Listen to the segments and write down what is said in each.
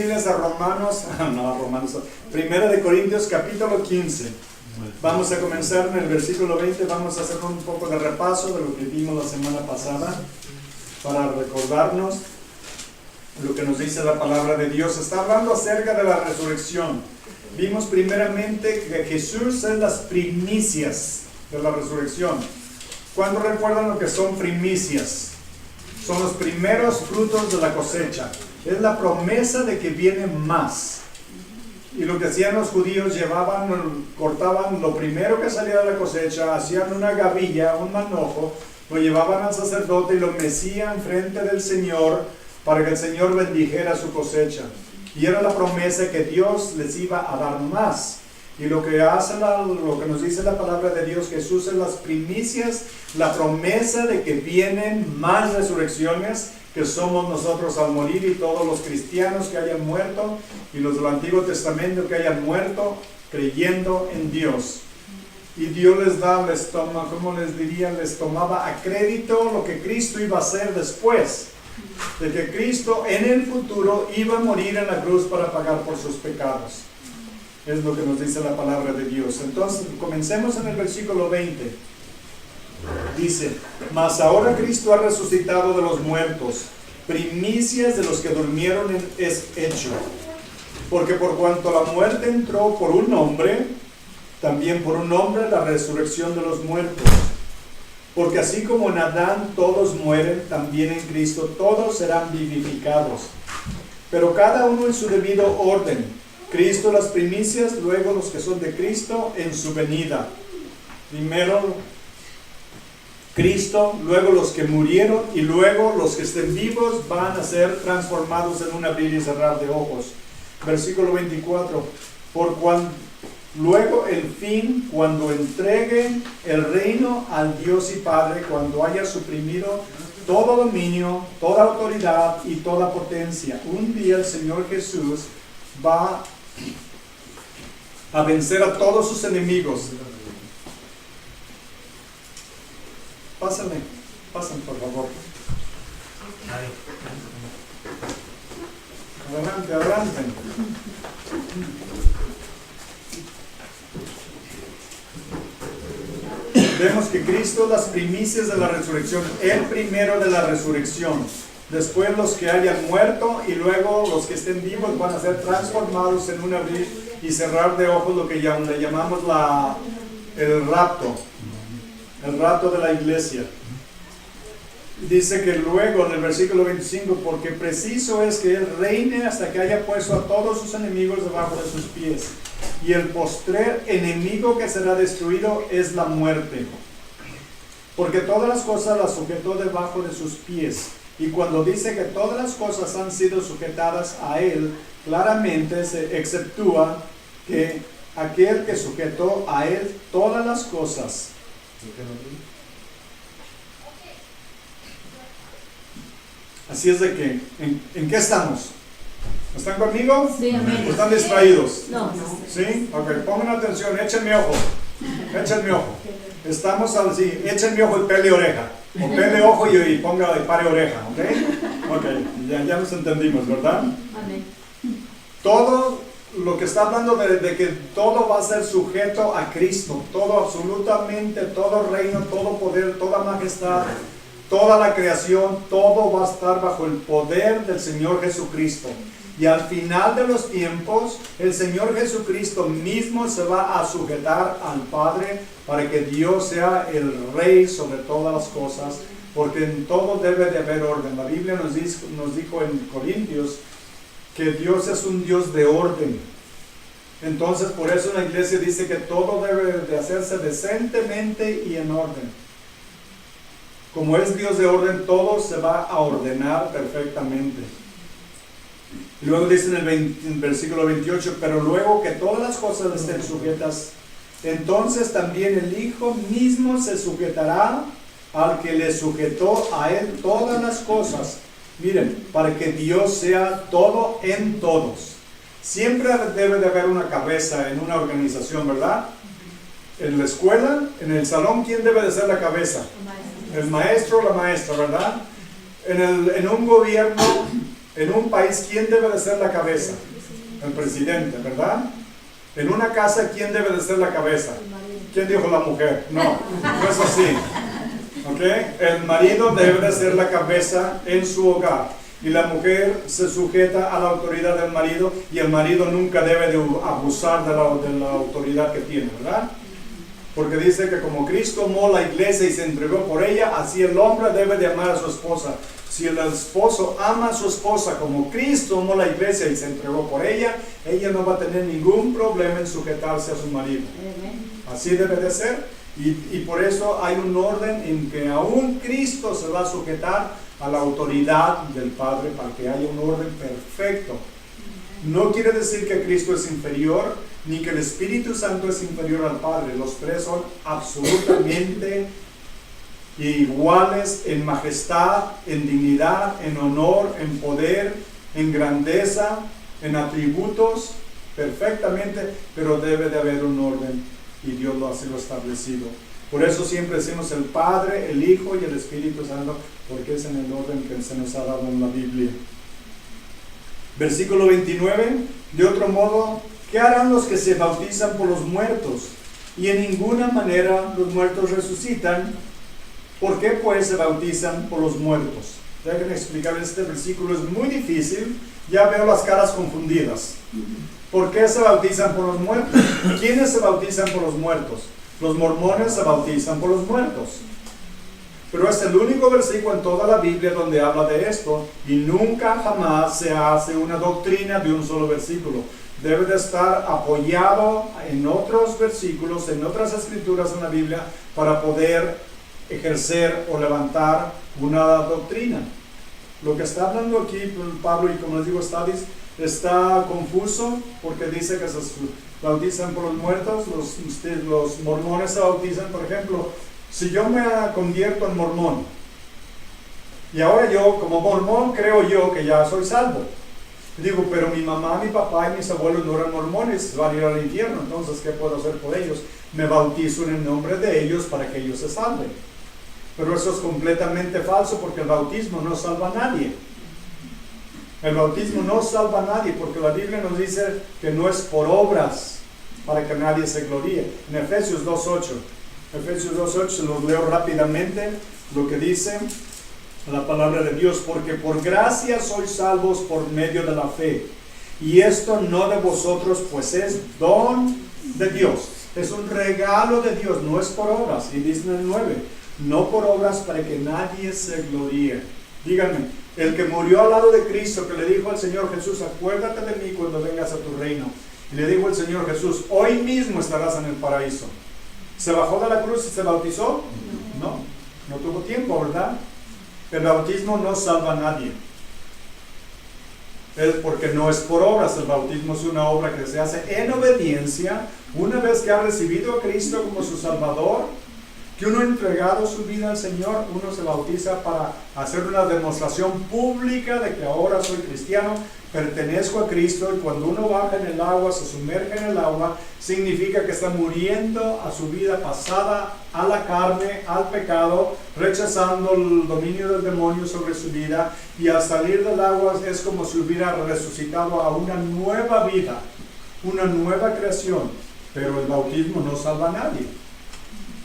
Biblias a Primera de Corintios capítulo 15. Vamos a comenzar en el versículo 20, vamos a hacer un poco de repaso de lo que vimos la semana pasada para recordarnos lo que nos dice la palabra de Dios. Está hablando acerca de la resurrección. Vimos primeramente que Jesús es las primicias de la resurrección. ¿Cuándo recuerdan lo que son primicias? Son los primeros frutos de la cosecha. Es la promesa de que viene más. Y lo que hacían los judíos, cortaban lo primero que salía de la cosecha, hacían una gavilla, un manojo, lo llevaban al sacerdote y lo mecían frente del Señor para que el Señor bendijera su cosecha. Y era la promesa que Dios les iba a dar más. Y lo que nos dice la palabra de Dios, Jesús es las primicias, la promesa de que vienen más resurrecciones, que somos nosotros al morir, y todos los cristianos que hayan muerto y los del Antiguo Testamento que hayan muerto creyendo en Dios. Y Dios les tomaba a crédito lo que Cristo iba a hacer después, de que Cristo en el futuro iba a morir en la cruz para pagar por sus pecados. Es lo que nos dice la palabra de Dios. Entonces, comencemos en el versículo 20. Dice: mas ahora Cristo ha resucitado de los muertos, primicias de los que durmieron es hecho. Porque por cuanto la muerte entró por un hombre, también por un hombre la resurrección de los muertos. Porque así como en Adán todos mueren, también en Cristo todos serán vivificados. Pero cada uno en su debido orden. Cristo las primicias, luego los que son de Cristo en su venida. Primero Cristo, luego los que murieron, y luego los que estén vivos van a ser transformados en un abrir y cerrar de ojos. Versículo 24. Luego el fin, cuando entregue el reino al Dios y Padre, cuando haya suprimido todo dominio, toda autoridad y toda potencia. Un día el Señor Jesús va a vencer a todos sus enemigos. Pasen por favor. Adelante. Vemos que Cristo es las primicias de la resurrección, el primero de la resurrección. Después los que hayan muerto y luego los que estén vivos van a ser transformados en un abrir y cerrar de ojos, lo que le llamamos el rapto de la iglesia. Dice que luego en el versículo 25, porque preciso es que Él reine hasta que haya puesto a todos sus enemigos debajo de sus pies. Y el postrer enemigo que será destruido es la muerte. Porque todas las cosas las sujetó debajo de sus pies. Y cuando dice que todas las cosas han sido sujetadas a Él, claramente se exceptúa que aquel que sujetó a Él todas las cosas. Así es de que, ¿en qué estamos? ¿Están conmigo? Sí, amén. ¿O están distraídos? No. ¿Sí? Ok, pongan atención, échenme ojo. Estamos así, échenme ojo y pele oreja. O pele ojo y ponga y pare oreja, ¿ok? Ok, ya nos entendimos, ¿verdad? Amén. Todo lo que está hablando de que todo va a ser sujeto a Cristo, todo, absolutamente, todo reino, todo poder, toda majestad, toda la creación, todo va a estar bajo el poder del Señor Jesucristo. Y al final de los tiempos, el Señor Jesucristo mismo se va a sujetar al Padre para que Dios sea el Rey sobre todas las cosas, porque en todo debe de haber orden. La Biblia nos dijo en Corintios que Dios es un Dios de orden. Entonces, por eso la iglesia dice que todo debe de hacerse decentemente y en orden. Como es Dios de orden, todo se va a ordenar perfectamente. Y luego dice en el versículo 28, pero luego que todas las cosas estén sujetas, entonces también el Hijo mismo se sujetará al que le sujetó a Él todas las cosas. Miren, para que Dios sea todo en todos. Siempre debe de haber una cabeza en una organización, ¿verdad? En la escuela, en el salón, ¿quién debe de ser la cabeza? El maestro o la maestra, ¿verdad? En un gobierno, En un país, ¿quién debe de ser la cabeza? El presidente, ¿verdad? En una casa, ¿quién debe de ser la cabeza? ¿Quién dijo la mujer? No, no es así. ¿Ok? El marido debe de ser la cabeza en su hogar. Y la mujer se sujeta a la autoridad del marido, y el marido nunca debe de abusar de la autoridad que tiene, ¿verdad? Porque dice que como Cristo amó la iglesia y se entregó por ella, así el hombre debe de amar a su esposa. Si el esposo ama a su esposa como Cristo amó la iglesia y se entregó por ella, ella no va a tener ningún problema en sujetarse a su marido. Así debe de ser. Y por eso hay un orden en que aún Cristo se va a sujetar a la autoridad del Padre para que haya un orden perfecto. No quiere decir que Cristo es inferior, ni que el Espíritu Santo es inferior al Padre. Los tres son absolutamente iguales en majestad, en dignidad, en honor, en poder, en grandeza, en atributos, perfectamente, pero debe de haber un orden y Dios lo ha sido establecido. Por eso siempre decimos el Padre, el Hijo y el Espíritu Santo, porque es en el orden que se nos ha dado en la Biblia. Versículo 29, de otro modo, ¿qué harán los que se bautizan por los muertos? Y en ninguna manera los muertos resucitan. ¿Por qué pues se bautizan por los muertos? Déjenme explicar, este versículo es muy difícil, ya veo las caras confundidas. ¿Por qué se bautizan por los muertos? ¿Quiénes se bautizan por los muertos? Los mormones se bautizan por los muertos. Pero es el único versículo en toda la Biblia donde habla de esto, y nunca jamás se hace una doctrina de un solo versículo. Debe de estar apoyado en otros versículos, en otras escrituras en la Biblia, para poder ejercer o levantar una doctrina. Lo que está hablando aquí Pablo, y como les digo, está confuso, porque dice que se bautizan por los muertos. Los mormones se bautizan, por ejemplo, si yo me convierto en mormón, y ahora yo como mormón creo yo que ya soy salvo. Digo, pero mi mamá, mi papá y mis abuelos no eran mormones, van a ir al infierno, entonces ¿qué puedo hacer por ellos? Me bautizo en el nombre de ellos para que ellos se salven. Pero eso es completamente falso, porque el bautismo no salva a nadie. El bautismo no salva a nadie, porque la Biblia nos dice que no es por obras para que nadie se gloríe. En Efesios 2.8, se los leo rápidamente, lo que dice la palabra de Dios: porque por gracia sois salvos por medio de la fe, y esto no de vosotros, pues es don de Dios. Es un regalo de Dios, no es por obras. Y dice en el 9, no por obras para que nadie se gloríe. Díganme, el que murió al lado de Cristo, que le dijo al Señor Jesús, acuérdate de mí cuando vengas a tu reino. Y le dijo el Señor Jesús, hoy mismo estarás en el paraíso. ¿Se bajó de la cruz y se bautizó? No tuvo tiempo, ¿verdad? El bautismo no salva a nadie. Es porque no es por obras. El bautismo es una obra que se hace en obediencia. Una vez que ha recibido a Cristo como su Salvador, que uno ha entregado su vida al Señor, uno se bautiza para hacer una demostración pública de que ahora soy cristiano, pertenezco a Cristo, y cuando uno baja en el agua, se sumerge en el agua, significa que está muriendo a su vida pasada, a la carne, al pecado, rechazando el dominio del demonio sobre su vida, y al salir del agua es como si hubiera resucitado a una nueva vida, una nueva creación. Pero el bautismo no salva a nadie.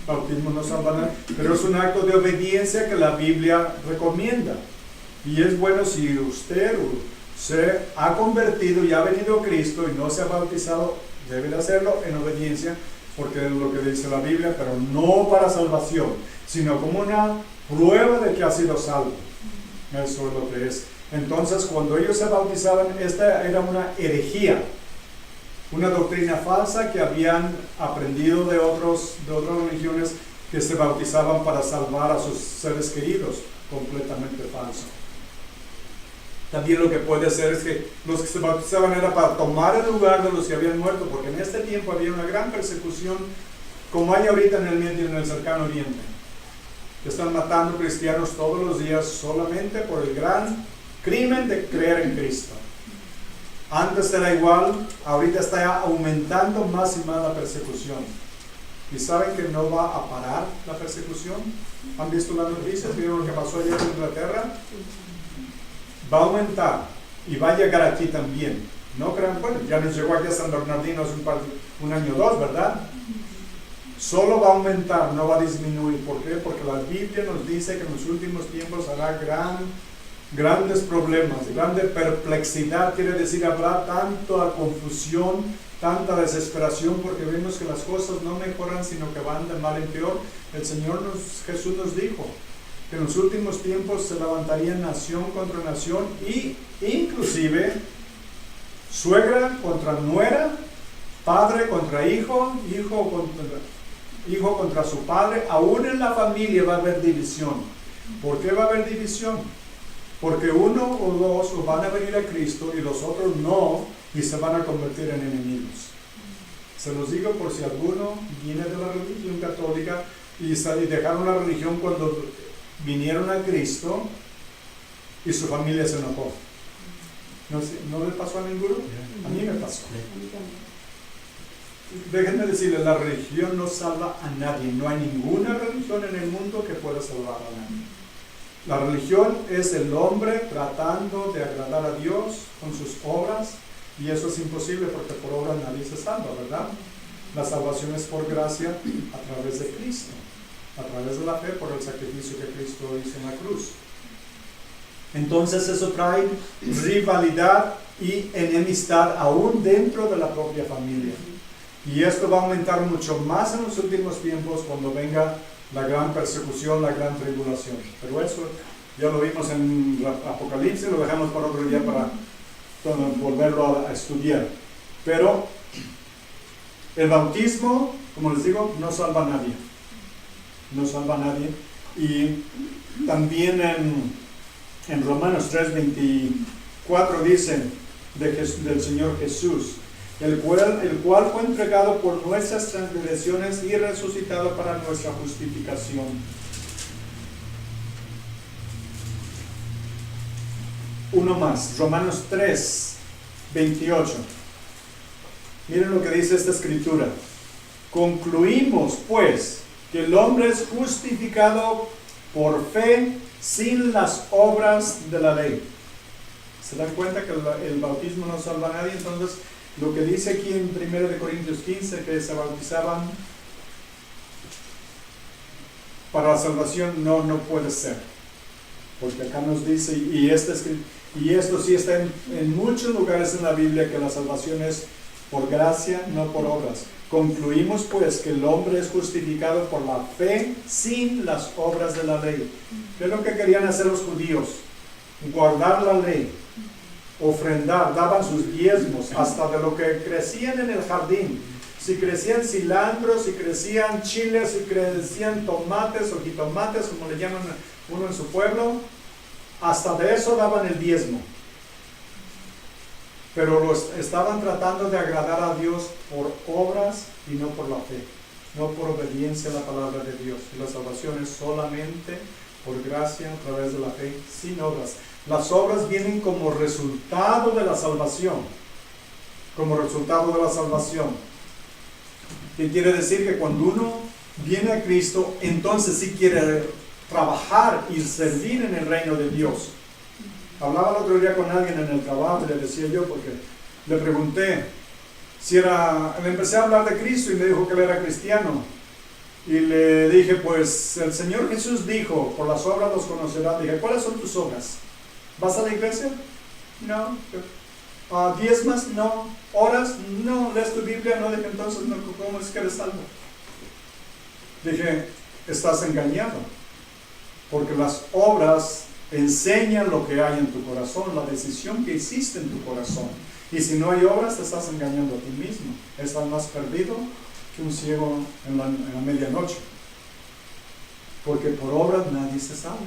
Bautismo no salva a nadie, pero es un acto de obediencia que la Biblia recomienda. Y es bueno, si usted se ha convertido y ha venido a Cristo y no se ha bautizado, debe de hacerlo en obediencia, porque es lo que dice la Biblia, pero no para salvación, sino como una prueba de que ha sido salvo. Eso es lo que es. Entonces, cuando ellos se bautizaban, esta era una herejía, una doctrina falsa que habían aprendido de otras religiones, que se bautizaban para salvar a sus seres queridos. Completamente falso. También lo que puede ser es que los que se bautizaban era para tomar el lugar de los que habían muerto, porque en este tiempo había una gran persecución, como hay ahorita en el Medio y en el Cercano Oriente, que están matando cristianos todos los días solamente por el gran crimen de creer en Cristo. Antes era igual, ahorita está aumentando más y más la persecución. ¿Y saben que no va a parar la persecución? ¿Han visto las noticias? ¿Vieron lo que pasó ayer en Inglaterra? Va a aumentar. y va a llegar aquí también. No crean, bueno, ya nos llegó aquí a San Bernardino hace un año o dos, ¿verdad? Solo va a aumentar, no va a disminuir. ¿Por qué? Porque la Biblia nos dice que en los últimos tiempos hará grandes problemas, grande perplejidad, quiere decir, habrá tanta confusión, tanta desesperación, porque vemos que las cosas no mejoran, sino que van de mal en peor. El Señor Jesús nos dijo que en los últimos tiempos se levantaría nación contra nación, y inclusive suegra contra nuera, padre contra hijo, hijo contra su padre. Aún en la familia va a haber división. ¿Por qué va a haber división? Porque uno o dos van a venir a Cristo y los otros no, y se van a convertir en enemigos. Se los digo por si alguno viene de la religión católica y dejaron la religión cuando vinieron a Cristo y su familia se enojó. ¿No le pasó a ninguno? A mí me pasó. Déjenme decirles, la religión no salva a nadie. No hay ninguna religión en el mundo que pueda salvar a nadie. La religión es el hombre tratando de agradar a Dios con sus obras, y eso es imposible porque por obras nadie se salva, ¿verdad? La salvación es por gracia a través de Cristo, a través de la fe por el sacrificio que Cristo hizo en la cruz. Entonces eso trae rivalidad y enemistad aún dentro de la propia familia. Y esto va a aumentar mucho más en los últimos tiempos cuando venga la gran persecución, la gran tribulación. Pero eso ya lo vimos en Apocalipsis, lo dejamos para otro día para volverlo a estudiar. Pero el bautismo, como les digo, no salva a nadie. No salva a nadie. Y también en Romanos 3:24 dice del Señor Jesús, el cual fue entregado por nuestras transgresiones y resucitado para nuestra justificación. Uno más, Romanos 3:28. Miren lo que dice esta escritura. Concluimos, pues, que el hombre es justificado por fe sin las obras de la ley. ¿Se dan cuenta que el bautismo no salva a nadie? Entonces, lo que dice aquí en 1 Corintios 15, que se bautizaban para la salvación, no puede ser. Porque acá nos dice, y esto sí está en muchos lugares en la Biblia, que la salvación es por gracia, no por obras. Concluimos pues que el hombre es justificado por la fe sin las obras de la ley. ¿Qué es lo que querían hacer los judíos? Guardar la ley, ofrendar, daban sus diezmos, hasta de lo que crecían en el jardín. Si crecían cilantro, si crecían chiles, si crecían tomates o jitomates, como le llaman uno en su pueblo, hasta de eso daban el diezmo. Pero estaban tratando de agradar a Dios por obras y no por la fe, no por obediencia a la palabra de Dios. Y la salvación es solamente por gracia a través de la fe, sin obras. Las obras vienen como resultado de la salvación. Como resultado de la salvación. ¿Qué quiere decir? Que cuando uno viene a Cristo, entonces sí quiere trabajar y servir en el reino de Dios. Hablaba el otro día con alguien en el trabajo, le decía yo, porque le pregunté le empecé a hablar de Cristo y me dijo que él era cristiano. Y le dije, pues el Señor Jesús dijo, por las obras los conocerán. Dije, ¿cuáles son tus obras? ¿Vas a la iglesia? No. ¿Diezmas? No. ¿Oras? No. ¿Lees tu Biblia? No. Dije, entonces, ¿cómo es que eres salvo? Dije, estás engañado. Porque las obras enseñan lo que hay en tu corazón, la decisión que hiciste en tu corazón. Y si no hay obras, te estás engañando a ti mismo. Estás más perdido que un ciego en la medianoche. Porque por obras nadie se salva.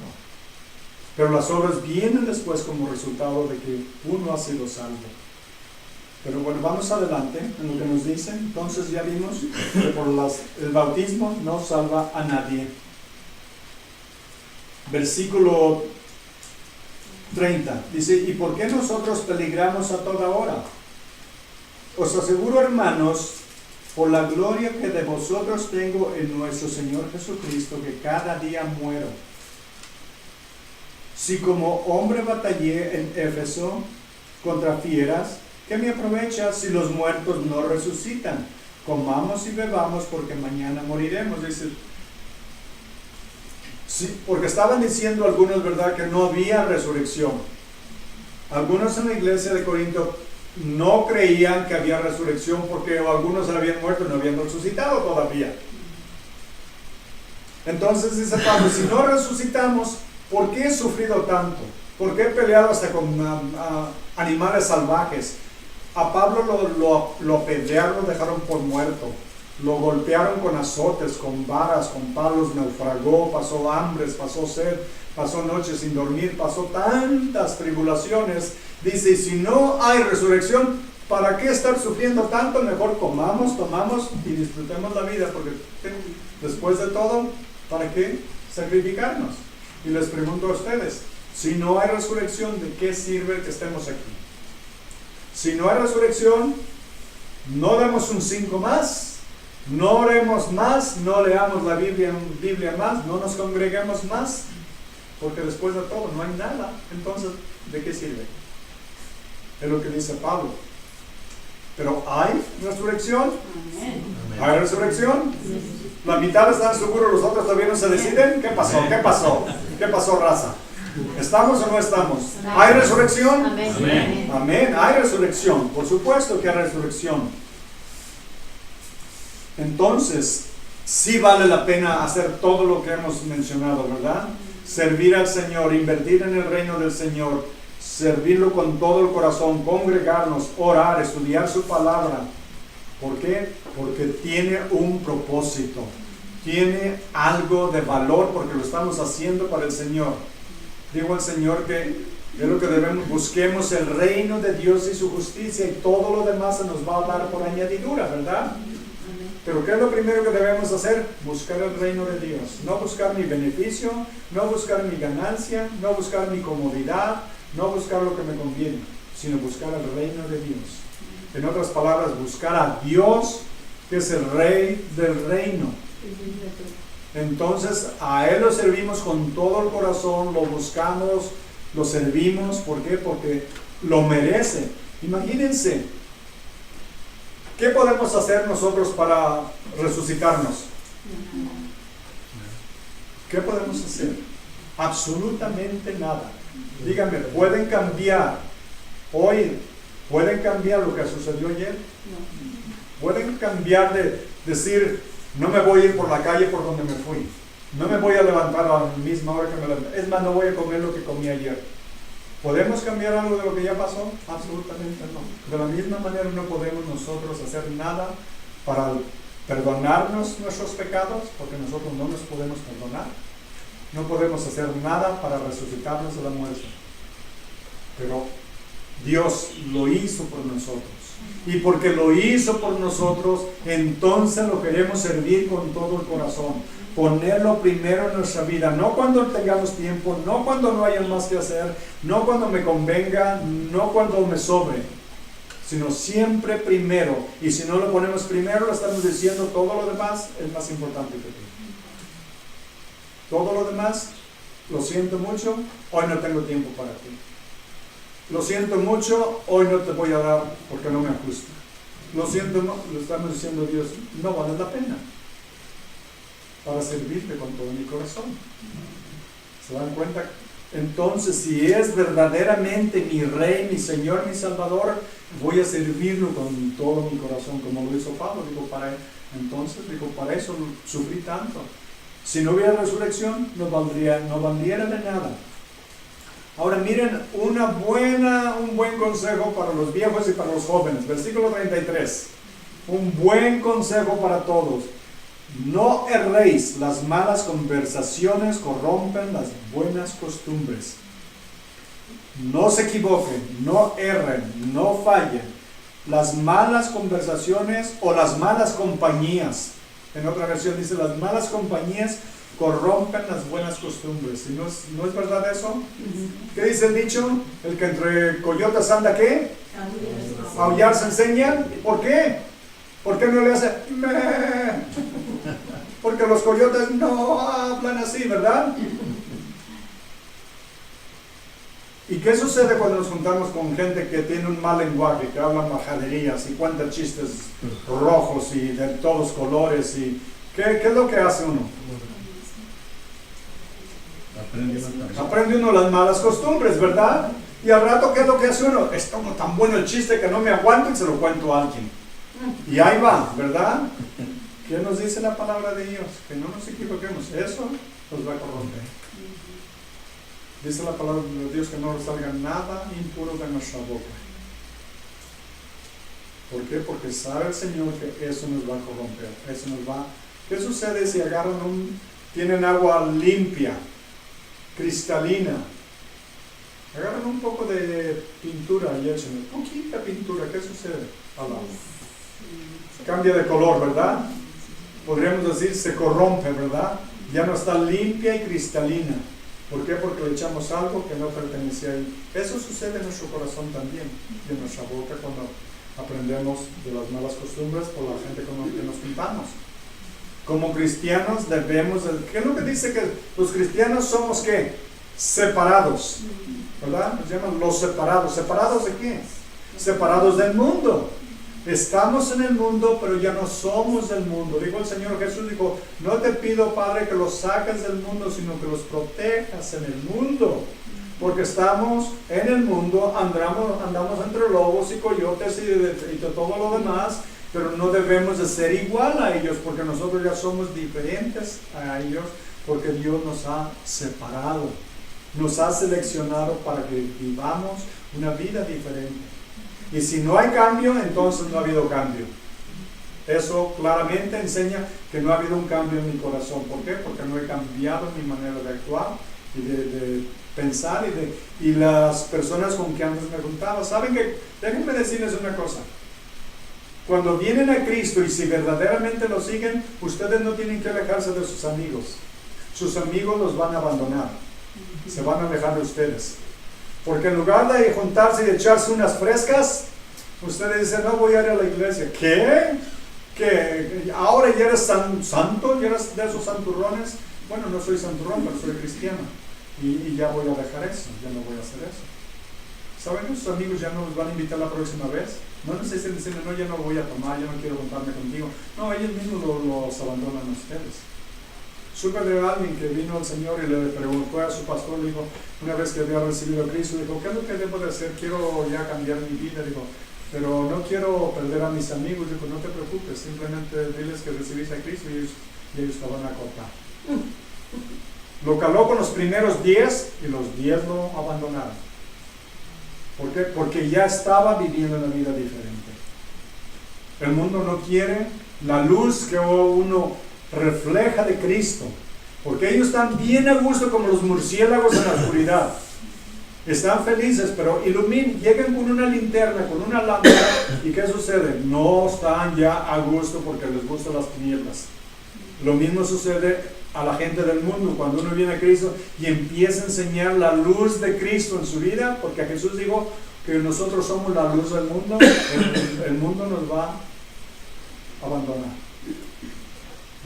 Pero las obras vienen después como resultado de que uno ha sido salvo. Pero bueno, vamos adelante en lo que nos dice. Entonces ya vimos que el bautismo no salva a nadie. Versículo 30 dice, ¿y por qué nosotros peligramos a toda hora? Os aseguro, hermanos, por la gloria que de vosotros tengo en nuestro Señor Jesucristo, que cada día muero. Si como hombre batallé en Éfeso, contra fieras? ¿Qué me aprovecha si los muertos no resucitan? Comamos y bebamos porque mañana moriremos. Dice, sí, porque estaban diciendo algunos, ¿verdad?, que no había resurrección. Algunos en la iglesia de Corinto no creían que había resurrección porque algunos habían muerto y no habían resucitado todavía. Entonces dice Pablo, si no resucitamos, ¿por qué he sufrido tanto? ¿Por qué he peleado hasta con animales salvajes? A Pablo lo apedrearon, lo dejaron por muerto. Lo golpearon con azotes, con varas, con palos, naufragó, pasó hambres, pasó sed, pasó noches sin dormir, pasó tantas tribulaciones. Dice, y si no hay resurrección, ¿para qué estar sufriendo tanto? Mejor comamos, tomamos y disfrutemos la vida, porque después de todo, ¿para qué sacrificarnos? Y les pregunto a ustedes, si no hay resurrección, ¿de qué sirve que estemos aquí? Si no hay resurrección, no demos un 5 más, no oremos más, no leamos la Biblia más, no nos congreguemos más, porque después de todo no hay nada. Entonces, ¿de qué sirve? Es lo que dice Pablo. Pero ¿hay resurrección? ¿Hay resurrección? La mitad están seguros, los otros todavía no se deciden. ¿Qué pasó? ¿Qué pasó? ¿Qué pasó, raza? ¿Estamos o no estamos? ¿Hay resurrección? Amén. Amén. Hay resurrección. Por supuesto que hay resurrección. Entonces, sí vale la pena hacer todo lo que hemos mencionado, ¿verdad? Servir al Señor, invertir en el reino del Señor, servirlo con todo el corazón, congregarnos, orar, estudiar su palabra. ¿Por qué? Porque tiene un propósito, tiene algo de valor, porque lo estamos haciendo para el Señor. Digo al Señor que es lo que debemos, busquemos el reino de Dios y su justicia, y todo lo demás se nos va a dar por añadidura, ¿verdad? Pero ¿qué es lo primero que debemos hacer? Buscar el reino de Dios. No buscar mi beneficio, no buscar mi ganancia, no buscar mi comodidad, no buscar lo que me conviene, sino buscar el reino de Dios. En otras palabras, buscar a Dios, que es el Rey del reino. Entonces, a Él lo servimos con todo el corazón, lo buscamos, lo servimos. ¿Por qué? Porque lo merece. Imagínense, ¿qué podemos hacer nosotros para resucitarnos? ¿Qué podemos hacer? Absolutamente nada. Díganme, ¿pueden cambiar hoy? ¿Pueden cambiar lo que sucedió ayer? ¿Pueden cambiar de decir, no me voy a ir por la calle por donde me fui? No me voy a levantar a la misma hora que me levanté. Es más, no voy a comer lo que comí ayer. ¿Podemos cambiar algo de lo que ya pasó? Absolutamente no. De la misma manera no podemos nosotros hacer nada para perdonarnos nuestros pecados, porque nosotros no nos podemos perdonar. No podemos hacer nada para resucitarnos de la muerte. Pero Dios lo hizo por nosotros. Y porque lo hizo por nosotros, entonces lo queremos servir con todo el corazón. Ponerlo primero en nuestra vida, no cuando tengamos tiempo, no cuando no haya más que hacer, no cuando me convenga, no cuando me sobre, sino siempre primero. Y si no lo ponemos primero, lo estamos diciendo, todo lo demás es más importante que tú. Todo lo demás, lo siento mucho, hoy no tengo tiempo para ti. Lo siento mucho, hoy no te voy a dar porque no me ajusta. Lo siento, no, lo estamos diciendo a Dios, no vale la pena para servirte con todo mi corazón. ¿Se dan cuenta? Entonces, si es verdaderamente mi Rey, mi Señor, mi Salvador, voy a servirlo con todo mi corazón, como lo hizo Pablo. Digo, para eso sufrí tanto. Si no hubiera resurrección, no valdría de nada. Ahora miren un buen consejo para los viejos y para los jóvenes. Versículo 33. Un buen consejo para todos. No erréis, las malas conversaciones corrompen las buenas costumbres. No se equivoquen, no erren, no fallen. Las malas conversaciones o las malas compañías. En otra versión dice, las malas compañías corrompen las buenas costumbres. ¿Y no es verdad eso? ¿Qué dice el dicho? El que entre coyotes anda, ¿qué? Aullar se enseña. ¿Por qué? ¿Por qué no le hace meh? Porque los coyotes no hablan así, ¿verdad? ¿Y qué sucede cuando nos juntamos con gente que tiene un mal lenguaje, que habla majaderías y cuenta chistes rojos y de todos colores? Y ¿qué es lo que hace uno? Aprende uno las malas costumbres, ¿verdad? Y al rato, ¿qué es lo que hace uno? Es como tan bueno el chiste que no me aguanto y se lo cuento a alguien. Y ahí va, ¿verdad? ¿Qué nos dice la palabra de Dios? Que no nos equivoquemos. Eso nos va a corromper. Dice la palabra de Dios que no salga nada impuro de nuestra boca. ¿Por qué? Porque sabe el Señor que eso nos va a corromper. Eso nos va. ¿Qué sucede si tienen agua limpia, cristalina? Agarran un poco de pintura y echan poquita pintura. ¿Qué sucede? Cambia de color, ¿verdad? Podríamos decir se corrompe, ¿verdad? Ya no está limpia y cristalina. ¿Por qué? Porque le echamos algo que no pertenecía a él. Eso sucede en nuestro corazón también, y en nuestra boca cuando aprendemos de las malas costumbres por la gente con la que nos juntamos. Como cristianos debemos, ¿qué es lo que dice? Que los cristianos somos ¿qué? Separados, ¿verdad? Nos llaman los separados. ¿Separados de qué? Separados del mundo. Estamos en el mundo, pero ya no somos del mundo. Dijo el Señor Jesús, dijo, no te pido, Padre, que los saques del mundo, sino que los protejas en el mundo. Porque estamos en el mundo, andamos entre lobos y coyotes y todo lo demás, pero no debemos de ser igual a ellos, porque nosotros ya somos diferentes a ellos, porque Dios nos ha separado, nos ha seleccionado para que vivamos una vida diferente. Y si no hay cambio, entonces no ha habido cambio. Eso claramente enseña que no ha habido un cambio en mi corazón. ¿Por qué? Porque no he cambiado mi manera de actuar y de pensar y las personas con que antes me juntaba. ¿Saben qué? Déjenme decirles una cosa. Cuando vienen a Cristo y si verdaderamente lo siguen, ustedes no tienen que alejarse de sus amigos. Sus amigos los van a abandonar. Se van a alejar de ustedes. Porque en lugar de juntarse y echarse unas frescas, ustedes dicen, no voy a ir a la iglesia. ¿Qué? ¿Qué? ¿Ahora ya eres santo? ¿Ya eres de esos santurrones? Bueno, no soy santurrón, pero soy cristiano. Y ya voy a dejar eso, ya no voy a hacer eso. ¿Saben que sus amigos ya no los van a invitar la próxima vez? No necesitan decirle, no, ya no voy a tomar, ya no quiero juntarme contigo. No, ellos mismos los abandonan a ustedes. Supe de alguien que vino al Señor y le preguntó a su pastor, le dijo, una vez que había recibido a Cristo, dijo, ¿qué es lo que debo de hacer? Quiero ya cambiar mi vida, dijo, pero no quiero perder a mis amigos. Dijo, no te preocupes, simplemente diles que recibiste a Cristo y ellos te van a cortar. Lo caló con los primeros 10 y los 10 lo abandonaron. ¿Por qué? Porque ya estaba viviendo una vida diferente. El mundo no quiere la luz que uno refleja de Cristo, porque ellos están bien a gusto como los murciélagos en la oscuridad. Están felices, pero llegan con una linterna, con una lámpara, y ¿qué sucede? No están ya a gusto porque les gustan las tinieblas. Lo mismo sucede a la gente del mundo cuando uno viene a Cristo y empieza a enseñar la luz de Cristo en su vida, porque a Jesús dijo que nosotros somos la luz del mundo. El mundo nos va a abandonar.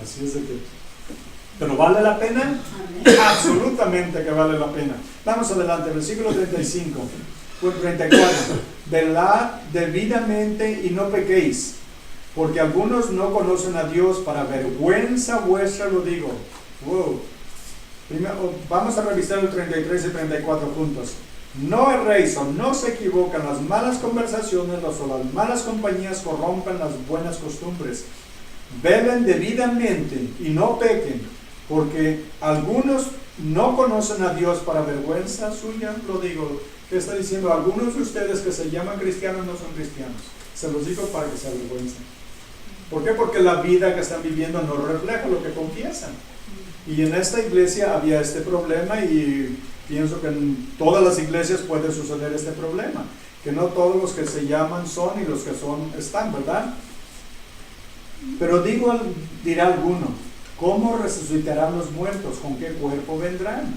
Así es de que. ¿Pero vale la pena? Absolutamente que vale la pena. Vamos adelante, versículo 35, 34. Velad debidamente y no pequéis, porque algunos no conocen a Dios, para vergüenza vuestra lo digo. Wow. Primero, vamos a revisar el 33 y 34 juntos. No erréis o no se equivocan, las malas conversaciones o las malas compañías corrompen las buenas costumbres. Velen debidamente y no pequen, porque algunos no conocen a Dios, para vergüenza suya lo digo. ¿Qué está diciendo? Algunos de ustedes que se llaman cristianos no son cristianos. Se los digo para que se avergüencen. ¿Por qué? Porque la vida que están viviendo no refleja lo que confiesan. Y en esta iglesia había este problema, y pienso que en todas las iglesias puede suceder este problema, que no todos los que se llaman son y los que son están, ¿verdad? Pero dirá alguno, ¿cómo resucitarán los muertos? ¿Con qué cuerpo vendrán?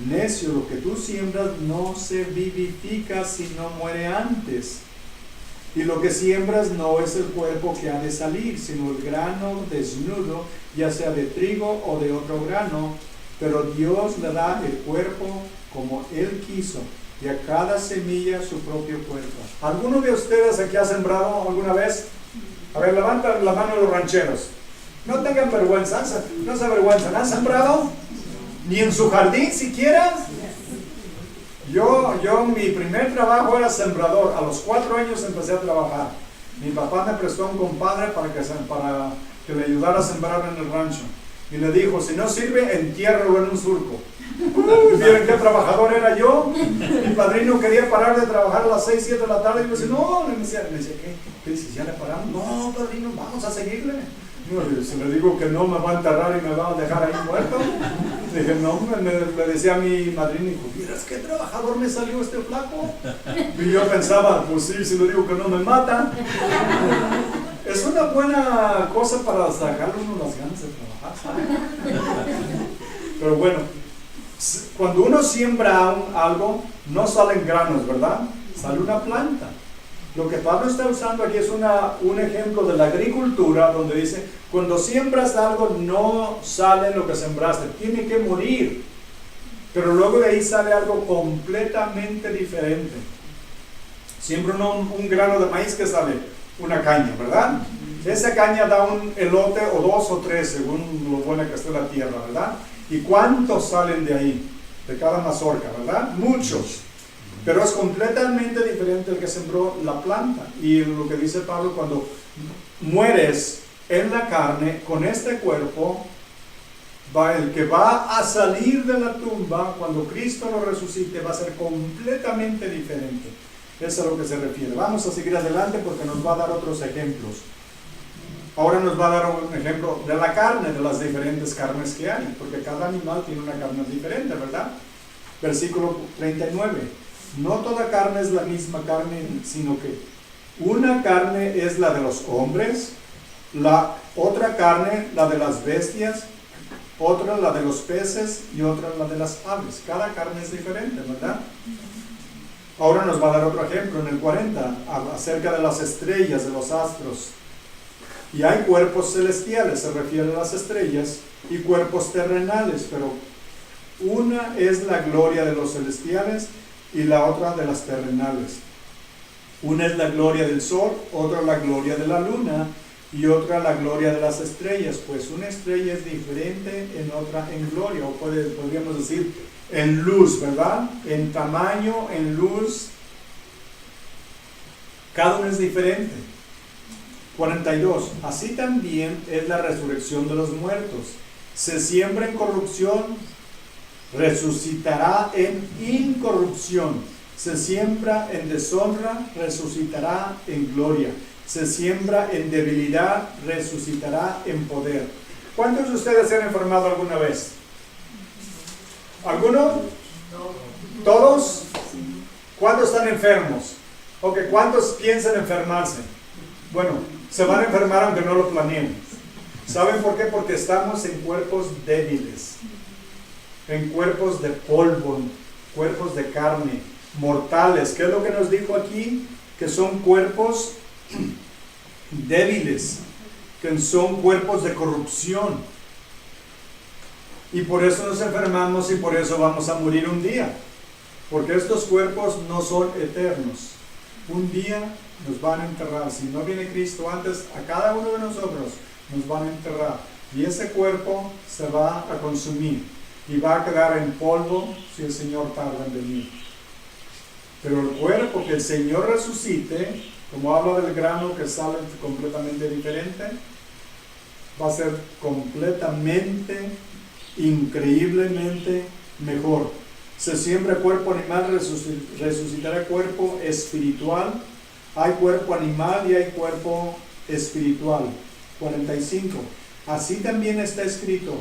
Necio, lo que tú siembras no se vivifica si no muere antes. Y lo que siembras no es el cuerpo que ha de salir, sino el grano desnudo, ya sea de trigo o de otro grano. Pero Dios le da el cuerpo como Él quiso. y a cada semilla su propio cuerpo. ¿Alguno de ustedes aquí ha sembrado alguna vez? A ver, levanta la mano los rancheros. No tengan vergüenza, no se avergüenzan. ¿Han sembrado? ¿Ni en su jardín siquiera? Yo mi primer trabajo era sembrador. A los 4 años empecé a trabajar. Mi papá me prestó un compadre para que le ayudara a sembrar en el rancho. Y le dijo, si no sirve, entiérralo en un surco. ¿Vieron qué trabajador era yo? Mi padrino quería parar de trabajar a las 6, 7 de la tarde. Y yo decía, no, me decía, ¿qué dices? ¿Ya le paramos? No, padrino, vamos a seguirle. No, si le digo que no, me va a enterrar y me va a dejar ahí muerto. Dije, no, le decía a mi madrina, ¿vieras qué trabajador me salió este flaco? Y yo pensaba, pues sí, si le digo que no me mata. Es una buena cosa para sacarle uno las ganas de trabajar, ¿sabes? Pero bueno, cuando uno siembra algo, no salen granos, ¿verdad? Sale una planta. Lo que Pablo está usando aquí es un ejemplo de la agricultura, donde dice, cuando siembras algo no sale lo que sembraste, tiene que morir. Pero luego de ahí sale algo completamente diferente. Siembra un grano de maíz, que sale una caña, ¿verdad? Esa caña da un elote o 2 o 3, según lo buena que esté la tierra, ¿verdad? ¿Y cuántos salen de ahí? De cada mazorca, ¿verdad? Muchos. Pero es completamente diferente el que sembró la planta. Y lo que dice Pablo, cuando mueres en la carne, con este cuerpo, el que va a salir de la tumba, cuando Cristo lo resucite, va a ser completamente diferente. Eso es a lo que se refiere. Vamos a seguir adelante porque nos va a dar otros ejemplos. Ahora nos va a dar un ejemplo de la carne, de las diferentes carnes que hay, porque cada animal tiene una carne diferente, ¿verdad? Versículo 39. No toda carne es la misma carne, sino que una carne es la de los hombres, la otra carne la de las bestias, otra la de los peces y otra la de las aves. Cada carne es diferente, ¿verdad? Ahora nos va a dar otro ejemplo en el 40, acerca de las estrellas, de los astros. Y hay cuerpos celestiales, se refiere a las estrellas, y cuerpos terrenales, pero una es la gloria de los celestiales y la otra de las terrenales. Una es la gloria del sol, otra la gloria de la luna y otra la gloria de las estrellas, pues una estrella es diferente en otra en gloria, o podríamos decir en luz, ¿verdad? En tamaño, en luz, cada uno es diferente. 42. Así también es la resurrección de los muertos. Se siembra en corrupción, resucitará en incorrupción. Se siembra en deshonra, resucitará en gloria. Se siembra en debilidad, resucitará en poder. ¿Cuántos de ustedes se han enfermado alguna vez? ¿Alguno? ¿Todos? ¿Cuántos están enfermos? Ok, ¿cuántos piensan enfermarse? Bueno, se van a enfermar aunque no lo planeen. ¿Saben por qué? Porque estamos en cuerpos débiles, en cuerpos de polvo, cuerpos de carne, mortales. ¿Qué es lo que nos dijo aquí? Que son cuerpos débiles, que son cuerpos de corrupción. Y por eso nos enfermamos y por eso vamos a morir un día. Porque estos cuerpos no son eternos. Un día nos van a enterrar. Si no viene Cristo antes, a cada uno de nosotros nos van a enterrar. Y ese cuerpo se va a consumir y va a quedar en polvo si el Señor tarda en venir. Pero el cuerpo que el Señor resucite, como habla del grano que sale completamente diferente, va a ser completamente, increíblemente mejor. Se siembra cuerpo animal, resucitará cuerpo espiritual. Hay cuerpo animal y hay cuerpo espiritual. 45. Así también está escrito: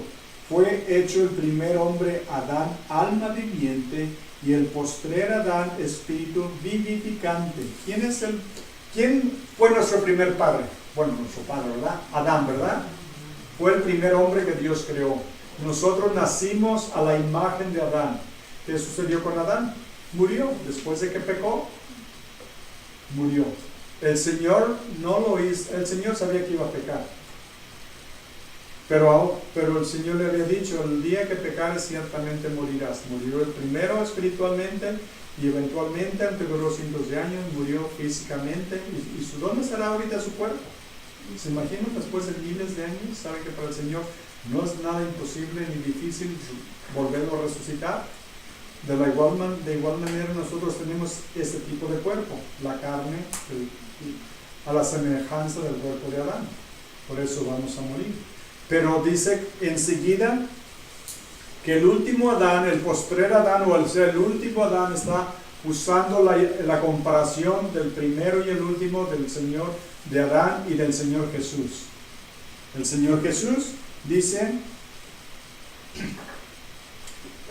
fue hecho el primer hombre Adán, alma viviente, y el postrer Adán, espíritu vivificante. ¿Quién fue nuestro primer padre? Bueno, nuestro padre, ¿verdad? Adán, ¿verdad? Fue el primer hombre que Dios creó. Nosotros nacimos a la imagen de Adán. ¿Qué sucedió con Adán? Murió. Después de que pecó, murió. El Señor no lo hizo. El Señor sabía que iba a pecar. Pero el Señor le había dicho: el día que pecares ciertamente morirás. Murió el primero espiritualmente y eventualmente, aunque duró cientos de años, murió físicamente. ¿Y dónde estará ahorita su cuerpo? ¿Se imaginan después de miles de años? ¿Saben que para el Señor no es nada imposible ni difícil volverlo a resucitar? De igual manera nosotros tenemos este tipo de cuerpo, la carne, a la semejanza del cuerpo de Adán. Por eso vamos a morir. Pero dice enseguida que el último Adán, el postrer Adán, o el último Adán, está usando la comparación del primero y el último, del Señor, de Adán y del Señor Jesús. El Señor Jesús dice,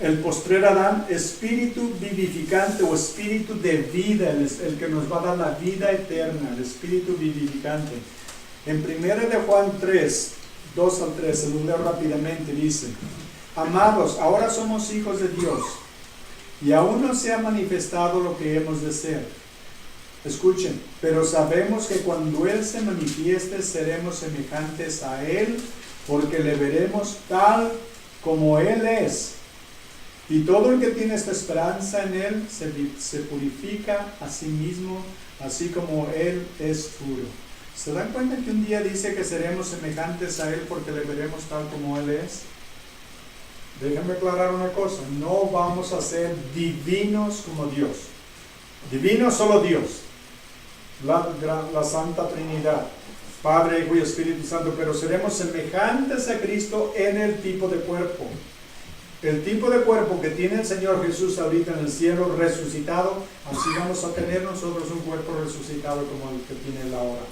el postrer Adán, espíritu vivificante o espíritu de vida, el que nos va a dar la vida eterna, el espíritu vivificante. En 1 de Juan 3, 2 al 3, se lo leo rápidamente, dice: amados, ahora somos hijos de Dios, y aún no se ha manifestado lo que hemos de ser. Escuchen, pero sabemos que cuando Él se manifieste seremos semejantes a Él, porque le veremos tal como Él es. Y todo el que tiene esta esperanza en Él se purifica a sí mismo, así como Él es puro. ¿Se dan cuenta que un día dice que seremos semejantes a Él porque le veremos tal como Él es? Déjenme aclarar una cosa, no vamos a ser divinos como Dios. Divino solo Dios, la Santa Trinidad, Padre, Hijo y Espíritu Santo, pero seremos semejantes a Cristo en el tipo de cuerpo. El tipo de cuerpo que tiene el Señor Jesús ahorita en el cielo resucitado, así vamos a tener nosotros un cuerpo resucitado como el que tiene Él ahora.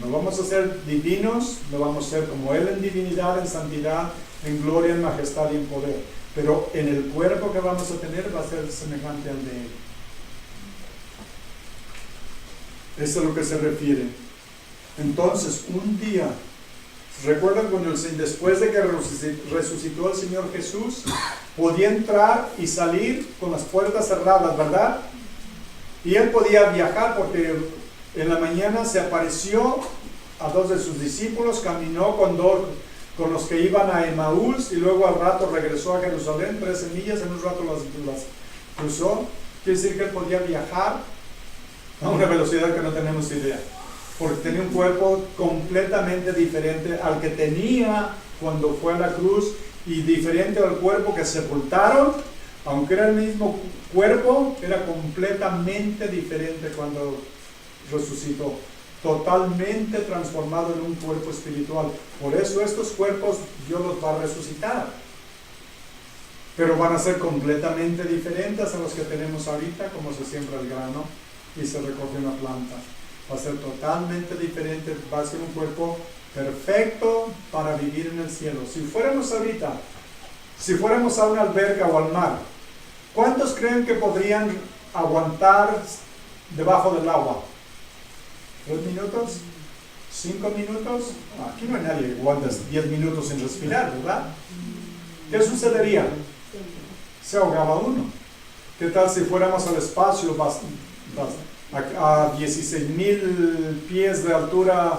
No vamos a ser divinos, no vamos a ser como Él en divinidad, en santidad, en gloria, en majestad y en poder. Pero en el cuerpo que vamos a tener va a ser semejante al de Él. Eso es a lo que se refiere. Entonces, un día, ¿recuerdan cuando después de que resucitó el Señor Jesús, podía entrar y salir con las puertas cerradas, verdad? Y Él podía viajar porque en la mañana se apareció a dos de sus discípulos, caminó con los que iban a Emaús y luego al rato regresó a Jerusalén, 13 millas, en un rato las cruzó. Quiere decir que Él podía viajar a una velocidad que no tenemos idea, porque tenía un cuerpo completamente diferente al que tenía cuando fue a la cruz y diferente al cuerpo que sepultaron. Aunque era el mismo cuerpo, era completamente diferente cuando resucitó, totalmente transformado en un cuerpo espiritual. Por eso estos cuerpos Dios los va a resucitar, pero van a ser completamente diferentes a los que tenemos ahorita, como se siembra el grano y se recoge una planta. Va a ser totalmente diferente, va a ser un cuerpo perfecto para vivir en el cielo. Si fuéramos a una alberca o al mar, ¿cuántos creen que podrían aguantar debajo del agua? ¿3 minutos? ¿5 minutos? Aquí no hay nadie que aguanta 10 minutos sin respirar, ¿verdad? ¿Qué sucedería? Se ahogaba uno. ¿Qué tal si fuéramos al espacio a 16,000 pies de altura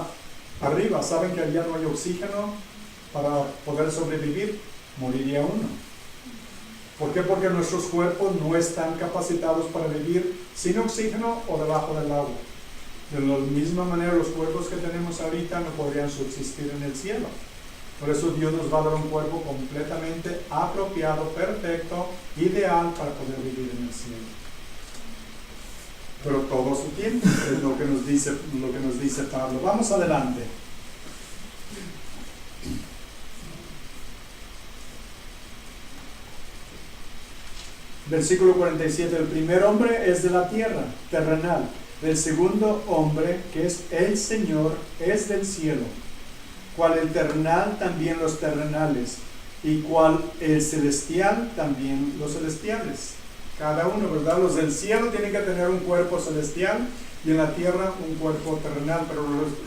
arriba? ¿Saben que allá no hay oxígeno para poder sobrevivir? Moriría uno. ¿Por qué? Porque nuestros cuerpos no están capacitados para vivir sin oxígeno o debajo del agua. De la misma manera, los cuerpos que tenemos ahorita no podrían subsistir en el cielo. Por eso Dios nos va a dar un cuerpo completamente apropiado, perfecto, ideal para poder vivir en el cielo. Pero todo su tiempo es lo que nos dice Pablo. Vamos adelante. Versículo 47. El primer hombre es de la tierra, terrenal. El segundo hombre, que es el Señor, es del cielo. Cual el terrenal, también los terrenales. Y cual el celestial, también los celestiales. Cada uno, ¿verdad? Los del cielo tienen que tener un cuerpo celestial y en la tierra un cuerpo terrenal. Pero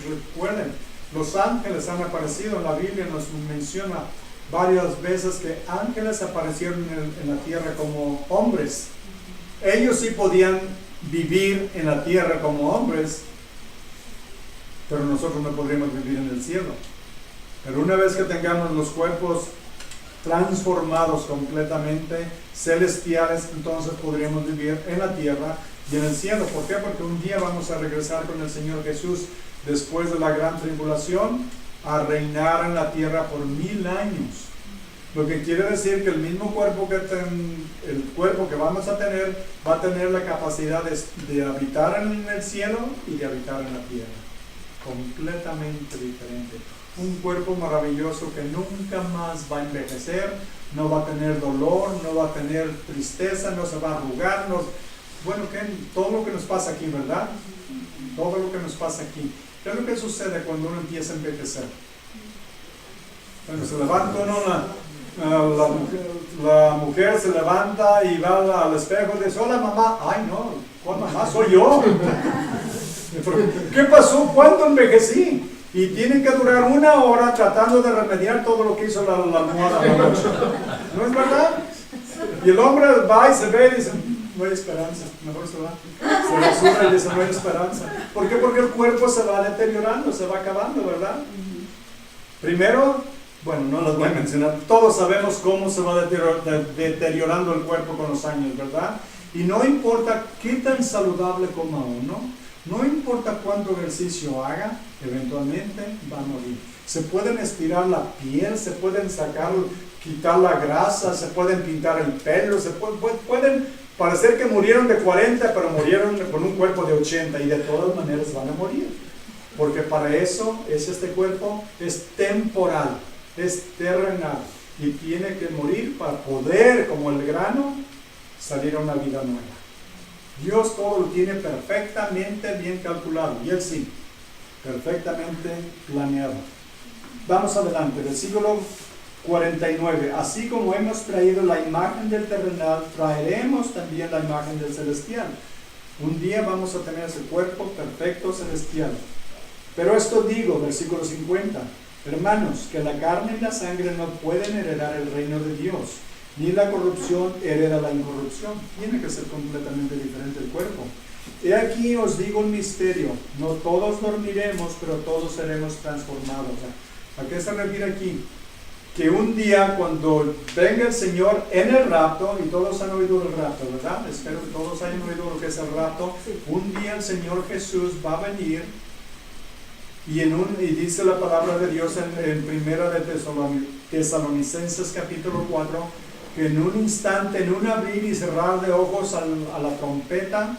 recuerden, los ángeles han aparecido. En la Biblia nos menciona varias veces que ángeles aparecieron en la tierra como hombres. Ellos sí podían vivir en la tierra como hombres, pero nosotros no podríamos vivir en el cielo. Pero una vez que tengamos los cuerpos transformados completamente, celestiales, entonces podríamos vivir en la tierra y en el cielo. ¿Por qué? Porque un día vamos a regresar con el Señor Jesús después de la gran tribulación a reinar en la tierra por 1000 años. Lo que quiere decir que el mismo cuerpo el cuerpo que vamos a tener va a tener la capacidad de habitar en el cielo y de habitar en la tierra. Completamente diferente. Un cuerpo maravilloso que nunca más va a envejecer, no va a tener dolor, no va a tener tristeza, no se va a arrugar. Bueno, todo lo que nos pasa aquí, ¿verdad? Todo lo que nos pasa aquí. ¿Qué es lo que sucede cuando uno empieza a envejecer? Cuando se levanta uno, la mujer se levanta y va al espejo y dice, hola mamá. Ay no, ¿cuál mamá? Soy yo. ¿Qué pasó? ¿Cuándo envejecí? Y tienen que durar 1 hora tratando de remediar todo lo que hizo la almohada la noche. ¿No es verdad? Y el hombre va y se ve y dice, no hay esperanza, mejor se va. Se basura y dice, no hay esperanza. ¿Por qué? Porque el cuerpo se va deteriorando, se va acabando, ¿verdad? Primero, bueno, no los voy a mencionar, todos sabemos cómo se va deteriorando el cuerpo con los años, ¿verdad? Y no importa qué tan saludable coma uno, no importa cuánto ejercicio haga, eventualmente va a morir. Se pueden estirar la piel, se pueden quitar la grasa, se pueden pintar el pelo, pueden parecer que murieron de 40, pero murieron con un cuerpo de 80 y de todas maneras van a morir. Porque para eso este cuerpo es temporal, es terrenal y tiene que morir para poder, como el grano, salir a una vida nueva. Dios todo lo tiene perfectamente bien calculado, y Él sí, perfectamente planeado. Vamos adelante, versículo 49. Así como hemos traído la imagen del terrenal, traeremos también la imagen del celestial. Un día vamos a tener ese cuerpo perfecto celestial. Pero esto digo, versículo 50, hermanos, que la carne y la sangre no pueden heredar el reino de Dios, ni la corrupción hereda la incorrupción. Tiene que ser completamente diferente el cuerpo. He aquí os digo un misterio, no todos dormiremos, pero todos seremos transformados. ¿A qué se refiere aquí? Que un día cuando venga el Señor en el rapto, y todos han oído el rapto, ¿verdad? Espero que todos hayan oído lo que es el rapto. Un día el Señor Jesús va a venir y dice la palabra de Dios en primera de Tesalonicenses capítulo 4, que en un instante, en un abrir y cerrar de ojos a la trompeta,